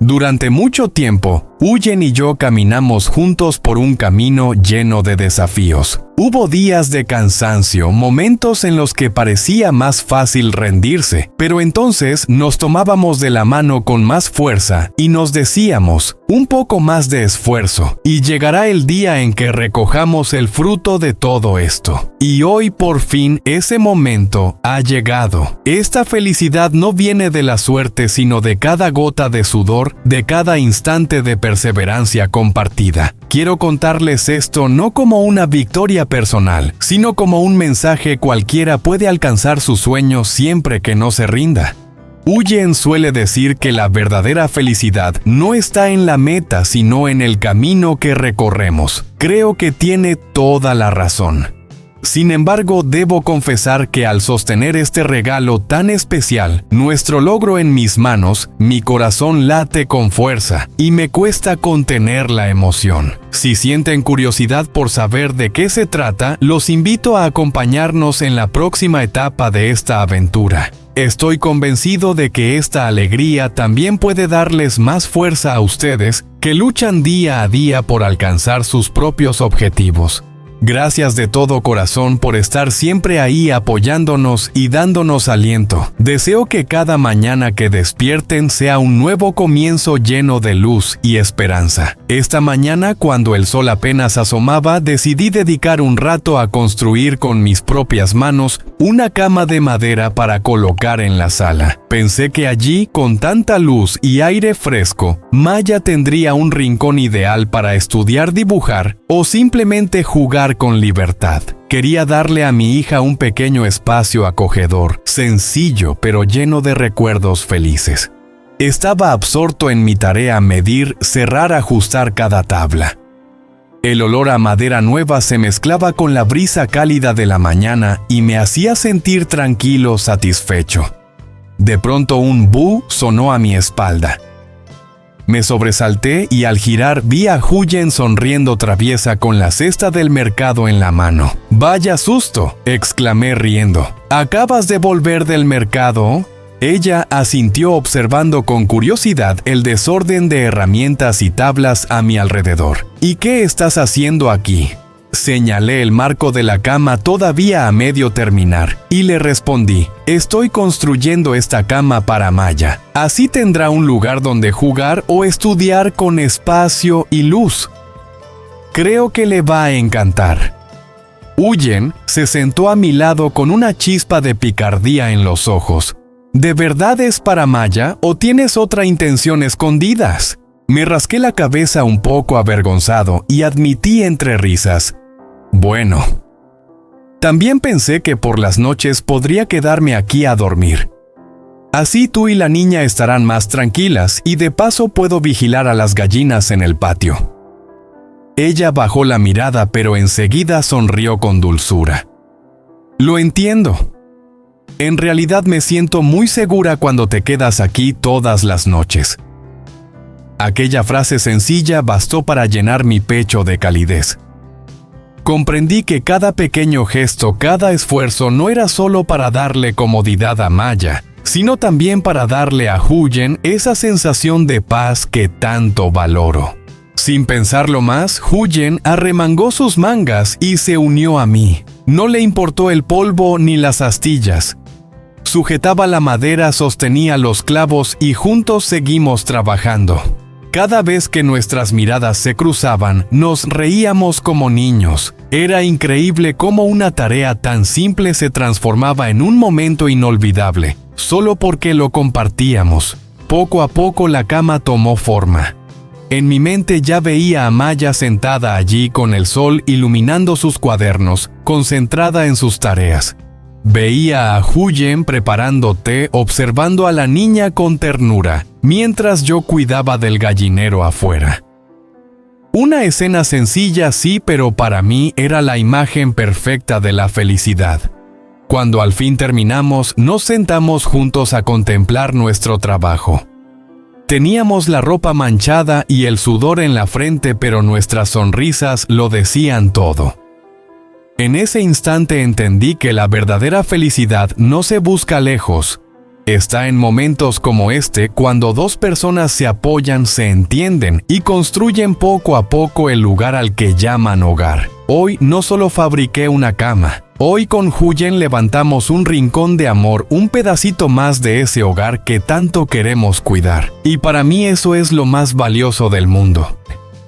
Durante mucho tiempo, Huyen y yo caminamos juntos por un camino lleno de desafíos. Hubo días de cansancio, momentos en los que parecía más fácil rendirse, pero entonces nos tomábamos de la mano con más fuerza y nos decíamos, un poco más de esfuerzo, y llegará el día en que recojamos el fruto de todo esto. Y hoy por fin ese momento ha llegado. Esta felicidad no viene de la suerte, sino de cada gota de sudor, de cada instante de perseverancia compartida. Quiero contarles esto no como una victoria personal, sino como un mensaje: cualquiera puede alcanzar sus sueños siempre que no se rinda. Huyen suele decir que la verdadera felicidad no está en la meta, sino en el camino que recorremos. Creo que tiene toda la razón. Sin embargo, debo confesar que al sostener este regalo tan especial, nuestro logro en mis manos, mi corazón late con fuerza y me cuesta contener la emoción. Si sienten curiosidad por saber de qué se trata, los invito a acompañarnos en la próxima etapa de esta aventura. Estoy convencido de que esta alegría también puede darles más fuerza a ustedes que luchan día a día por alcanzar sus propios objetivos. Gracias de todo corazón por estar siempre ahí apoyándonos y dándonos aliento. Deseo que cada mañana que despierten sea un nuevo comienzo lleno de luz y esperanza. Esta mañana, cuando el sol apenas asomaba, decidí dedicar un rato a construir con mis propias manos una cama de madera para colocar en la sala. Pensé que allí, con tanta luz y aire fresco, Maya tendría un rincón ideal para estudiar, dibujar o simplemente jugar con libertad. Quería darle a mi hija un pequeño espacio acogedor, sencillo pero lleno de recuerdos felices. Estaba absorto en mi tarea: medir, cerrar, ajustar cada tabla. El olor a madera nueva se mezclaba con la brisa cálida de la mañana y me hacía sentir tranquilo, satisfecho. De pronto un "bu" sonó a mi espalda. Me sobresalté y al girar vi a Huyen sonriendo traviesa con la cesta del mercado en la mano. «¡Vaya susto!», exclamé riendo. «¿Acabas de volver del mercado?». Ella asintió, observando con curiosidad el desorden de herramientas y tablas a mi alrededor. «¿Y qué estás haciendo aquí?». Señalé el marco de la cama todavía a medio terminar y le respondí: «Estoy construyendo esta cama para Maya. Así tendrá un lugar donde jugar o estudiar con espacio y luz. Creo que le va a encantar». Huyen se sentó a mi lado con una chispa de picardía en los ojos. «¿De verdad es para Maya o tienes otra intención escondidas?». Me rasqué la cabeza un poco avergonzado y admití entre risas: «Bueno, también pensé que por las noches podría quedarme aquí a dormir. Así tú y la niña estarán más tranquilas y de paso puedo vigilar a las gallinas en el patio». Ella bajó la mirada, pero enseguida sonrió con dulzura. «Lo entiendo. En realidad me siento muy segura cuando te quedas aquí todas las noches». Aquella frase sencilla bastó para llenar mi pecho de calidez. Comprendí que cada pequeño gesto, cada esfuerzo no era solo para darle comodidad a Maya, sino también para darle a Huyen esa sensación de paz que tanto valoro. Sin pensarlo más, Huyen arremangó sus mangas y se unió a mí. No le importó el polvo ni las astillas. Sujetaba la madera, sostenía los clavos y juntos seguimos trabajando. Cada vez que nuestras miradas se cruzaban, nos reíamos como niños. Era increíble cómo una tarea tan simple se transformaba en un momento inolvidable, solo porque lo compartíamos. Poco a poco la cama tomó forma. En mi mente ya veía a Maya sentada allí con el sol iluminando sus cuadernos, concentrada en sus tareas. Veía a Huyen preparando té, observando a la niña con ternura, mientras yo cuidaba del gallinero afuera. Una escena sencilla, sí, pero para mí era la imagen perfecta de la felicidad. Cuando al fin terminamos, nos sentamos juntos a contemplar nuestro trabajo. Teníamos la ropa manchada y el sudor en la frente, pero nuestras sonrisas lo decían todo. En ese instante entendí que la verdadera felicidad no se busca lejos, Está en momentos como este cuando dos personas se apoyan, se entienden y construyen poco a poco el lugar al que llaman hogar. Hoy no solo fabriqué una cama, hoy con Huyen levantamos un rincón de amor, un pedacito más de ese hogar que tanto queremos cuidar. Y para mí eso es lo más valioso del mundo.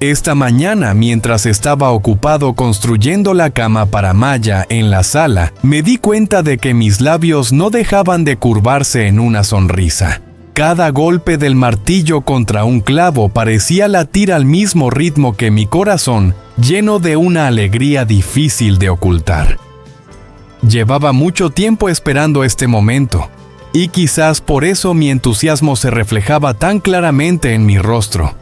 Esta mañana, mientras estaba ocupado construyendo la cama para Maya en la sala, me di cuenta de que mis labios no dejaban de curvarse en una sonrisa. Cada golpe del martillo contra un clavo parecía latir al mismo ritmo que mi corazón, lleno de una alegría difícil de ocultar. Llevaba mucho tiempo esperando este momento, y quizás por eso mi entusiasmo se reflejaba tan claramente en mi rostro.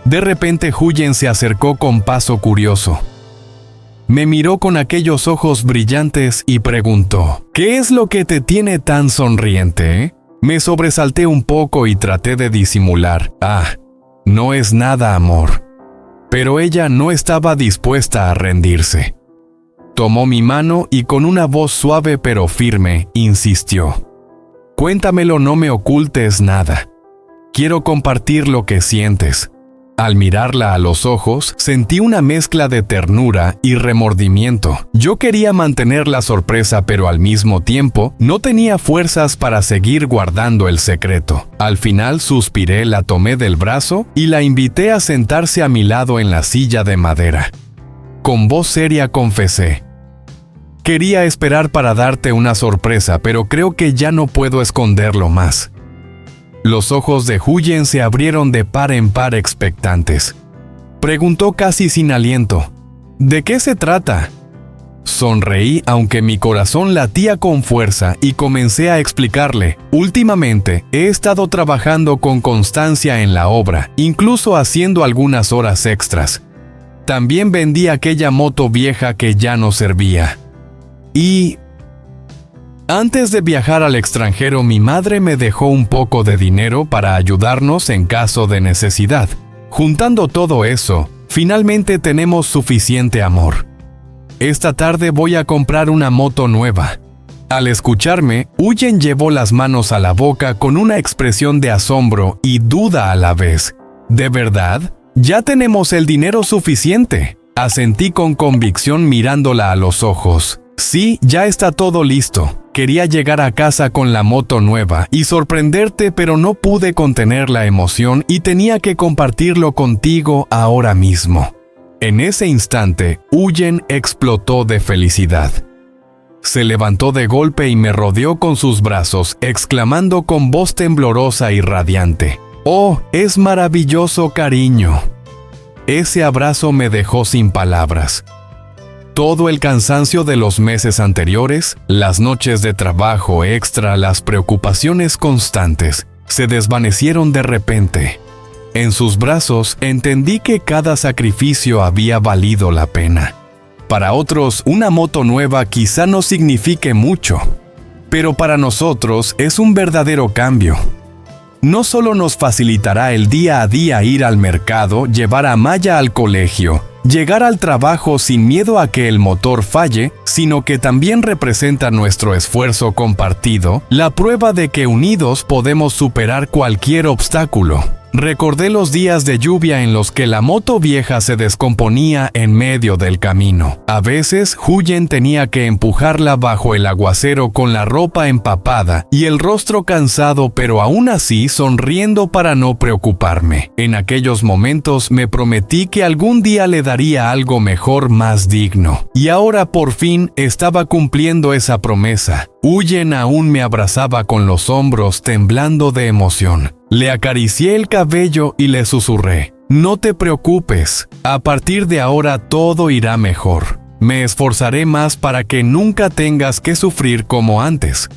De repente Huyen se acercó con paso curioso. Me miró con aquellos ojos brillantes y preguntó: ¿Qué es lo que te tiene tan sonriente? Me sobresalté un poco y traté de disimular. No es nada, amor. Pero ella no estaba dispuesta a rendirse. Tomó mi mano y con una voz suave pero firme insistió: Cuéntamelo, no me ocultes nada. Quiero compartir lo que sientes. Al mirarla a los ojos, sentí una mezcla de ternura y remordimiento. Yo quería mantener la sorpresa, pero al mismo tiempo no tenía fuerzas para seguir guardando el secreto. Al final suspiré, la tomé del brazo y la invité a sentarse a mi lado en la silla de madera. Con voz seria confesé: Quería esperar para darte una sorpresa, pero creo que ya no puedo esconderlo más. Los ojos de Huyen se abrieron de par en par expectantes. Preguntó casi sin aliento: ¿De qué se trata? Sonreí, aunque mi corazón latía con fuerza, y comencé a explicarle: Últimamente he estado trabajando con constancia en la obra, incluso haciendo algunas horas extras. También vendí aquella moto vieja que ya no servía. Y antes de viajar al extranjero, mi madre me dejó un poco de dinero para ayudarnos en caso de necesidad. Juntando todo eso, finalmente tenemos suficiente amor. Esta tarde voy a comprar una moto nueva. Al escucharme, Huyen llevó las manos a la boca con una expresión de asombro y duda a la vez. ¿De verdad? Ya tenemos el dinero suficiente. Asentí con convicción mirándola a los ojos. Sí, ya está todo listo. Quería llegar a casa con la moto nueva y sorprenderte, pero no pude contener la emoción y tenía que compartirlo contigo ahora mismo. En ese instante, Huyen explotó de felicidad. Se levantó de golpe y me rodeó con sus brazos, exclamando con voz temblorosa y radiante: ¡Oh, es maravilloso, cariño! Ese abrazo me dejó sin palabras. Todo el cansancio de los meses anteriores, las noches de trabajo extra, las preocupaciones constantes, se desvanecieron de repente. En sus brazos entendí que cada sacrificio había valido la pena. Para otros, una moto nueva quizá no signifique mucho, pero para nosotros es un verdadero cambio. No solo nos facilitará el día a día ir al mercado, llevar a Maya al colegio, llegar al trabajo sin miedo a que el motor falle, sino que también representa nuestro esfuerzo compartido, la prueba de que unidos podemos superar cualquier obstáculo. Recordé los días de lluvia en los que la moto vieja se descomponía en medio del camino. A veces, Huyen tenía que empujarla bajo el aguacero con la ropa empapada y el rostro cansado, pero aún así sonriendo para no preocuparme. En aquellos momentos me prometí que algún día le daría algo mejor, más digno. Y ahora por fin estaba cumpliendo esa promesa. Huyen aún me abrazaba con los hombros temblando de emoción. Le acaricié el cabello y le susurré: No te preocupes, a partir de ahora todo irá mejor. Me esforzaré más para que nunca tengas que sufrir como antes.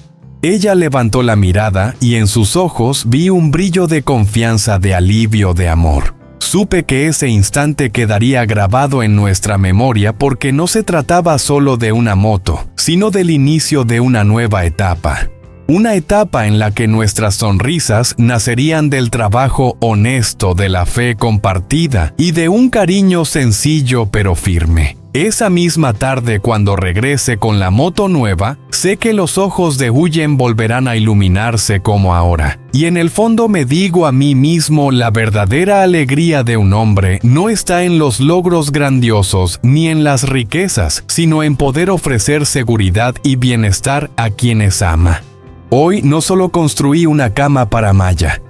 Ella levantó la mirada y en sus ojos vi un brillo de confianza, de alivio, de amor. Supe que ese instante quedaría grabado en nuestra memoria porque no se trataba solo de una moto, sino del inicio de una nueva etapa. Una etapa en la que nuestras sonrisas nacerían del trabajo honesto, de la fe compartida y de un cariño sencillo pero firme. Esa misma tarde, cuando regrese con la moto nueva, sé que los ojos de Huyen volverán a iluminarse como ahora. Y en el fondo me digo a mí mismo, la verdadera alegría de un hombre no está en los logros grandiosos ni en las riquezas, sino en poder ofrecer seguridad y bienestar a quienes ama. Hoy no solo construí una cama para Maya.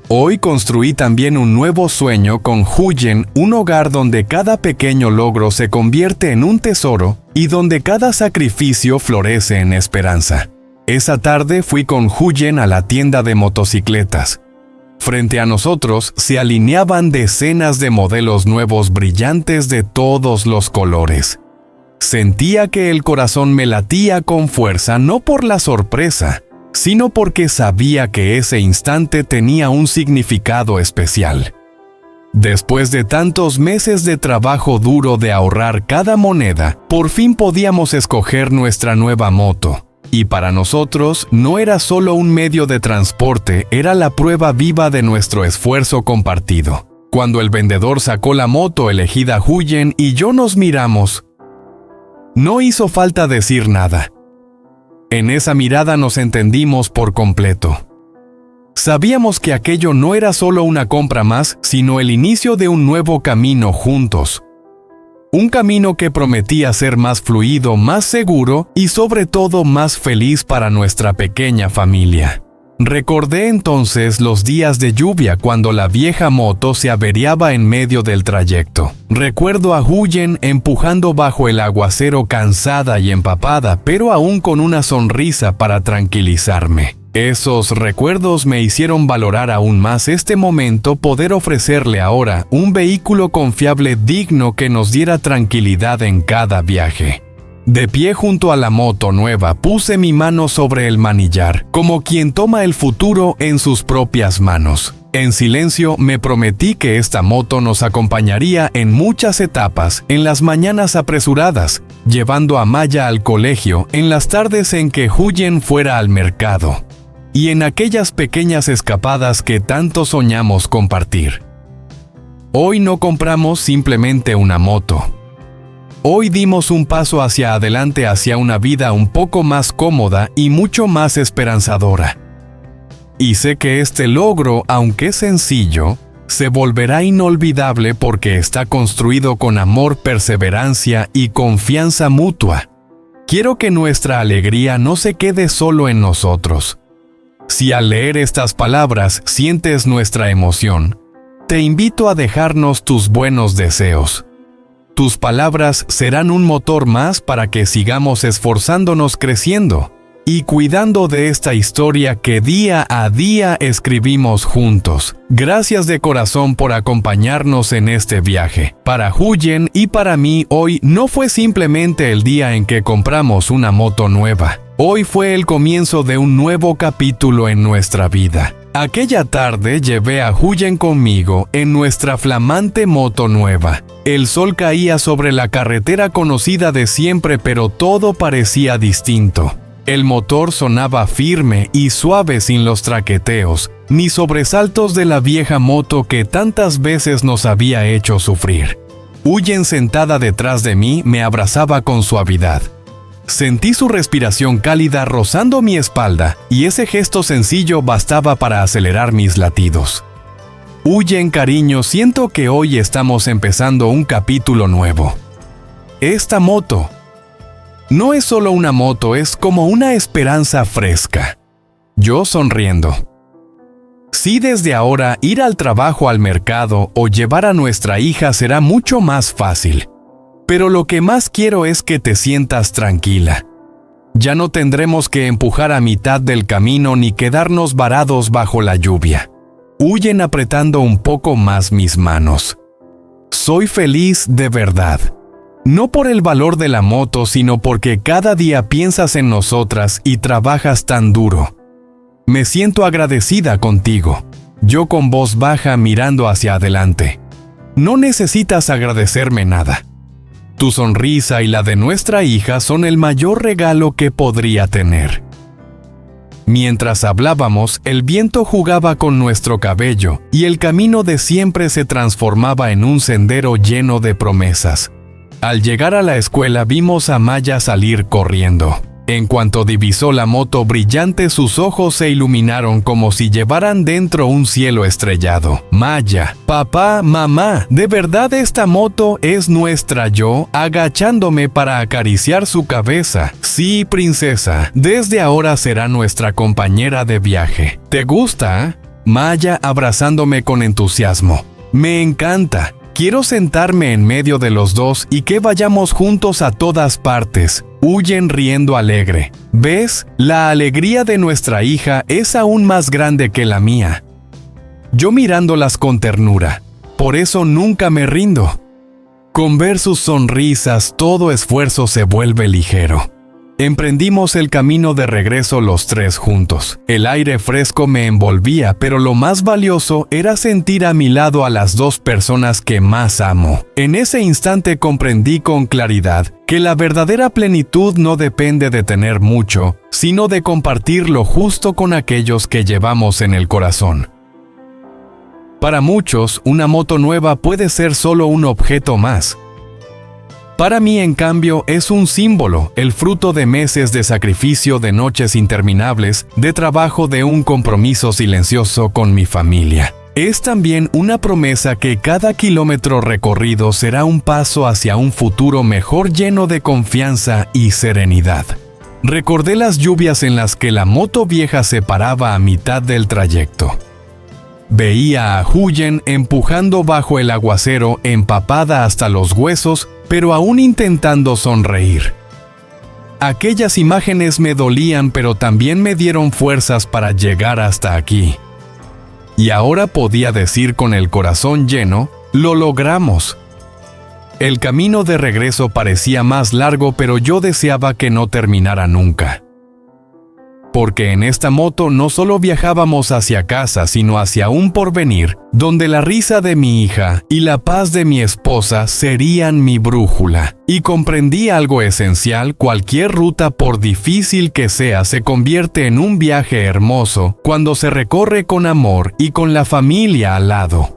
Hoy construí también un nuevo sueño con Huyen, un hogar donde cada pequeño logro se convierte en un tesoro y donde cada sacrificio florece en esperanza. Esa tarde fui con Huyen a la tienda de motocicletas. Frente a nosotros se alineaban decenas de modelos nuevos brillantes de todos los colores. Sentía que el corazón me latía con fuerza, no por la sorpresa, sino porque sabía que ese instante tenía un significado especial. Después de tantos meses de trabajo duro de ahorrar cada moneda, por fin podíamos escoger nuestra nueva moto. Y para nosotros no era solo un medio de transporte, era la prueba viva de nuestro esfuerzo compartido. Cuando el vendedor sacó la moto elegida Huyen y yo nos miramos, no hizo falta decir nada. En esa mirada nos entendimos por completo. Sabíamos que aquello no era solo una compra más, sino el inicio de un nuevo camino juntos. Un camino que prometía ser más fluido, más seguro y sobre todo más feliz para nuestra pequeña familia. Recordé entonces los días de lluvia cuando la vieja moto se averiaba en medio del trayecto. Recuerdo a Huyen empujando bajo el aguacero cansada y empapada, pero aún con una sonrisa para tranquilizarme. Esos recuerdos me hicieron valorar aún más este momento, poder ofrecerle ahora un vehículo confiable digno que nos diera tranquilidad en cada viaje. De pie junto a la moto nueva, puse mi mano sobre el manillar, como quien toma el futuro en sus propias manos. En silencio me prometí que esta moto nos acompañaría en muchas etapas, en las mañanas apresuradas, llevando a Maya al colegio, en las tardes en que Huyen fuera al mercado, y en aquellas pequeñas escapadas que tanto soñamos compartir. Hoy no compramos simplemente una moto. Hoy dimos un paso hacia adelante, hacia una vida un poco más cómoda y mucho más esperanzadora. Y sé que este logro, aunque sencillo, se volverá inolvidable porque está construido con amor, perseverancia y confianza mutua. Quiero que nuestra alegría no se quede solo en nosotros. Si al leer estas palabras sientes nuestra emoción, te invito a dejarnos tus buenos deseos. Tus palabras serán un motor más para que sigamos esforzándonos, creciendo y cuidando de esta historia que día a día escribimos juntos. Gracias de corazón por acompañarnos en este viaje. Para Huyen y para mí, hoy no fue simplemente el día en que compramos una moto nueva. Hoy fue el comienzo de un nuevo capítulo en nuestra vida. Aquella tarde llevé a Huyen conmigo en nuestra flamante moto nueva. El sol caía sobre la carretera conocida de siempre, pero todo parecía distinto. El motor sonaba firme y suave, sin los traqueteos ni sobresaltos de la vieja moto que tantas veces nos había hecho sufrir. Huyen, sentada detrás de mí, me abrazaba con suavidad. Sentí su respiración cálida rozando mi espalda, y ese gesto sencillo bastaba para acelerar mis latidos. Huyen, cariño, siento que hoy estamos empezando un capítulo nuevo. Esta moto no es solo una moto, es como una esperanza fresca. Yo sonriendo. Sí, desde ahora ir al trabajo, al mercado o llevar a nuestra hija será mucho más fácil. Pero lo que más quiero es que te sientas tranquila. Ya no tendremos que empujar a mitad del camino ni quedarnos varados bajo la lluvia. Huyen apretando un poco más mis manos. Soy feliz de verdad. No por el valor de la moto, sino porque cada día piensas en nosotras y trabajas tan duro. Me siento agradecida contigo. Yo con voz baja mirando hacia adelante. No necesitas agradecerme nada. Tu sonrisa y la de nuestra hija son el mayor regalo que podría tener. Mientras hablábamos, el viento jugaba con nuestro cabello y el camino de siempre se transformaba en un sendero lleno de promesas. Al llegar a la escuela vimos a Maya salir corriendo. En cuanto divisó la moto brillante, sus ojos se iluminaron como si llevaran dentro un cielo estrellado. Maya, papá, mamá, ¿de verdad esta moto es nuestra? Yo, agachándome para acariciar su cabeza. Sí, princesa, desde ahora será nuestra compañera de viaje. ¿Te gusta? Maya abrazándome con entusiasmo. Me encanta. Quiero sentarme en medio de los dos y que vayamos juntos a todas partes. Huyen riendo alegre. ¿Ves? La alegría de nuestra hija es aún más grande que la mía. Yo mirándolas con ternura. Por eso nunca me rindo. Con ver sus sonrisas, todo esfuerzo se vuelve ligero. Emprendimos el camino de regreso los tres juntos. El aire fresco me envolvía, pero lo más valioso era sentir a mi lado a las dos personas que más amo. En ese instante comprendí con claridad que la verdadera plenitud no depende de tener mucho, sino de compartir lo justo con aquellos que llevamos en el corazón. Para muchos, una moto nueva puede ser solo un objeto más. Para mí, en cambio, es un símbolo, el fruto de meses de sacrificio, de noches interminables, de trabajo, de un compromiso silencioso con mi familia. Es también una promesa que cada kilómetro recorrido será un paso hacia un futuro mejor, lleno de confianza y serenidad. Recordé las lluvias en las que la moto vieja se paraba a mitad del trayecto. Veía a Huyen empujando bajo el aguacero, empapada hasta los huesos, pero aún intentando sonreír. Aquellas imágenes me dolían, pero también me dieron fuerzas para llegar hasta aquí. Y ahora podía decir con el corazón lleno, lo logramos. El camino de regreso parecía más largo, pero yo deseaba que no terminara nunca. Porque en esta moto no solo viajábamos hacia casa, sino hacia un porvenir, donde la risa de mi hija y la paz de mi esposa serían mi brújula. Y comprendí algo esencial: cualquier ruta, por difícil que sea, se convierte en un viaje hermoso cuando se recorre con amor y con la familia al lado.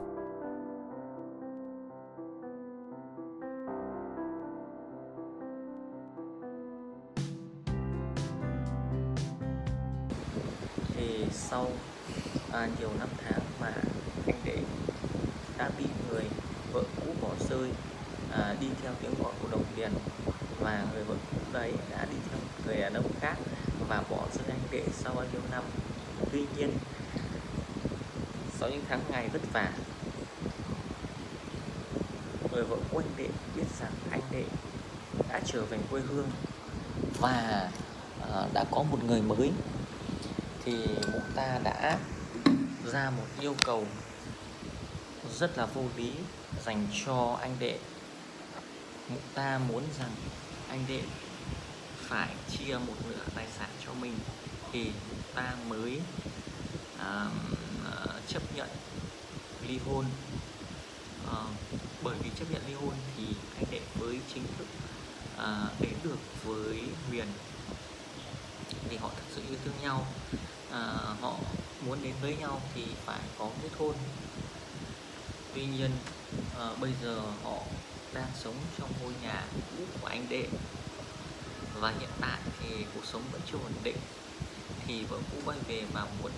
Sau nhiều năm tháng mà anh Đệ đã bị người vợ cũ bỏ rơi, đi theo tiếng gọi của đồng tiền, và người vợ cũ đấy đã đi theo một người đàn ông khác và bỏ rơi anh Đệ sau bao nhiêu năm. Tuy nhiên, sau những tháng ngày vất vả, người vợ cũ anh Đệ biết rằng anh Đệ đã trở về quê hương và đã có một người mới. Thì mụ ta đã ra một yêu cầu rất là vô lý dành cho anh Đệ. Mụ ta muốn rằng anh Đệ phải chia một nửa tài sản cho mình thì mụ ta mới chấp nhận ly hôn. Bởi vì chấp nhận ly hôn thì anh Đệ mới chính thức đến được với Huyền, vì họ thật sự yêu thương nhau. Họ muốn đến với nhau thì phải có kết hôn. Tuy nhiên bây giờ họ đang sống trong ngôi nhà cũ của anh Đệ, và hiện tại thì cuộc sống vẫn chưa ổn định. Thì vợ cũ quay về và muốn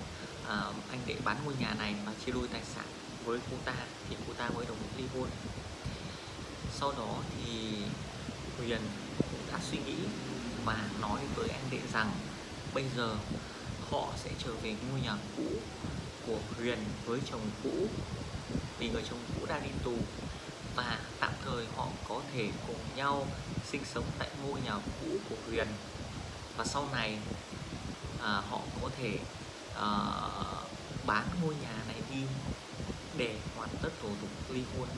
anh Đệ bán ngôi nhà này và chia đôi tài sản với cô ta, thì cô ta mới đồng ý ly hôn. Sau đó thì Huyền cũng đã suy nghĩ và nói với anh Đệ rằng bây giờ họ sẽ trở về ngôi nhà cũ của Huyền với chồng cũ, vì người chồng cũ đang đi tù, và tạm thời họ có thể cùng nhau sinh sống tại ngôi nhà cũ của Huyền, và sau này họ có thể bán ngôi nhà này đi để hoàn tất thủ tục ly hôn.